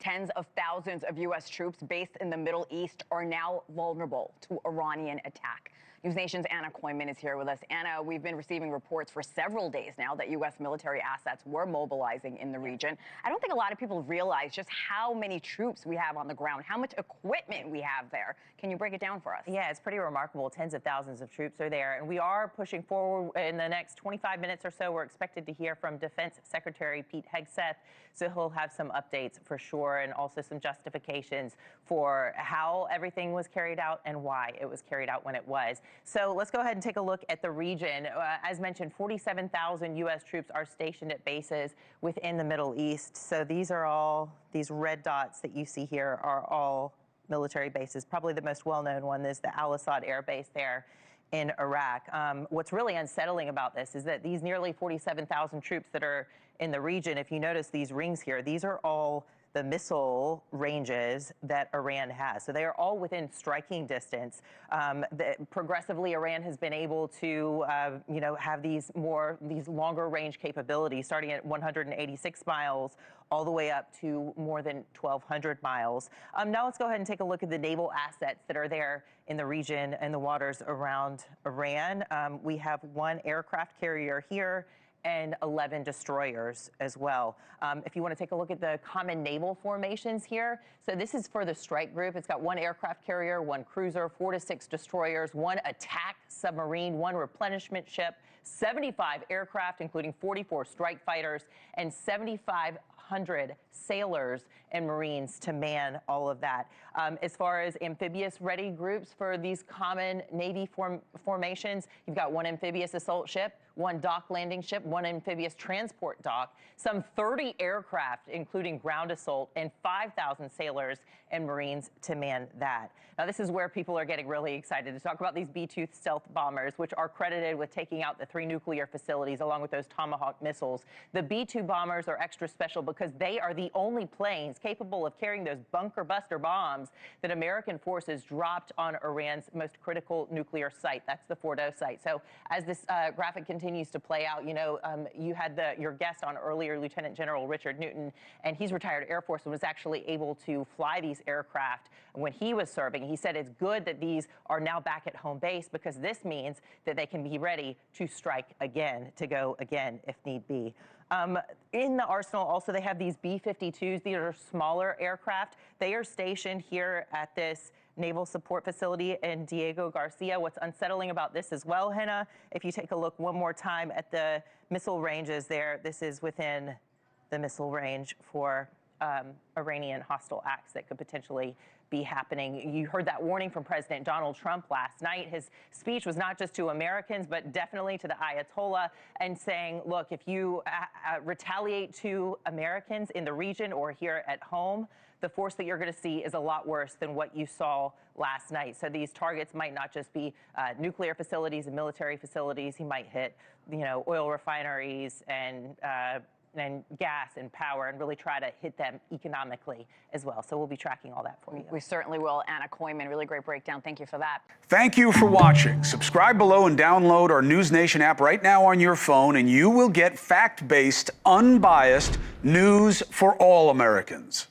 tens of thousands of U.S. troops based in the Middle East are now vulnerable to Iranian attack. NewsNation's Hena Kooiman is here with us. Anna, we've been receiving reports for several days now that U.S. military assets were mobilizing in the region. I don't think a lot of people realize just how many troops we have on the ground, how much equipment we have there. Can you break it down for us? Yeah, it's pretty remarkable. Tens of thousands of troops are there, and we are pushing forward. In the next 25 minutes or so, we're expected to hear from Defense Secretary Pete Hegseth, so he'll have some updates for sure, and also some justifications for how everything was carried out and why it was carried out when it was. So let's go ahead and take a look at the region. As mentioned, 47,000 U.S. troops are stationed at bases within the Middle East. So these red dots that you see here are all military bases. Probably the most well-known one is the Al-Assad Air Base there in Iraq. What's really unsettling about this is that these nearly 47,000 troops that are in the region, if you notice these rings here, these are all the missile ranges that Iran has. So they are all within striking distance. Progressively, Iran has been able to, have these longer range capabilities, starting at 186 miles all the way up to more than 1,200 miles. Now let's go ahead and take a look at the naval assets that are there in the region and the waters around Iran. We have one aircraft carrier here and 11 destroyers as well. If you want to take a look at the common naval formations here, so this is for the strike group. It's got one aircraft carrier, one cruiser, 4 to 6 destroyers, one attack submarine, one replenishment ship, 75 aircraft, including 44 strike fighters, and 7,500 sailors and Marines to man all of that. As far as amphibious ready groups for these common Navy formations, you've got one amphibious assault ship, one dock landing ship, one amphibious transport dock, some 30 aircraft, including ground assault, and 5,000 sailors and Marines to man that. Now, this is where people are getting really excited to talk about these B-2 stealth bombers, which are credited with taking out the 3 nuclear facilities along with those Tomahawk missiles. The B-2 bombers are extra special because they are the only planes capable of carrying those bunker buster bombs that American forces dropped on Iran's most critical nuclear site. That's the Fordow site. So as this graphic continues to play out, you had your guest on earlier, Lieutenant General Richard Newton, and he's retired Air Force and was actually able to fly these aircraft when he was serving. He said it's good that these are now back at home base because this means that they can be ready to strike again, to go again if need be. In the arsenal, also, they have these B-52s. These are smaller aircraft. They are stationed here at this Naval Support Facility in Diego Garcia. What's unsettling about this as well, Hena, if you take a look one more time at the missile ranges there, this is within the missile range for Iranian hostile acts that could potentially be happening. You heard that warning from President Donald Trump last night. His speech was not just to Americans, but definitely to the Ayatollah, and saying, look, if you retaliate to Americans in the region or here at home, the force that you're going to see is a lot worse than what you saw last night. So these targets might not just be nuclear facilities and military facilities. He might hit, oil refineries and gas and power, and really try to hit them economically as well. So we'll be tracking all that for you. We certainly will. Hena Kooiman, really great breakdown. Thank you for that. Thank you for watching. Subscribe below and download our NewsNation app right now on your phone, and you will get fact-based, unbiased news for all Americans.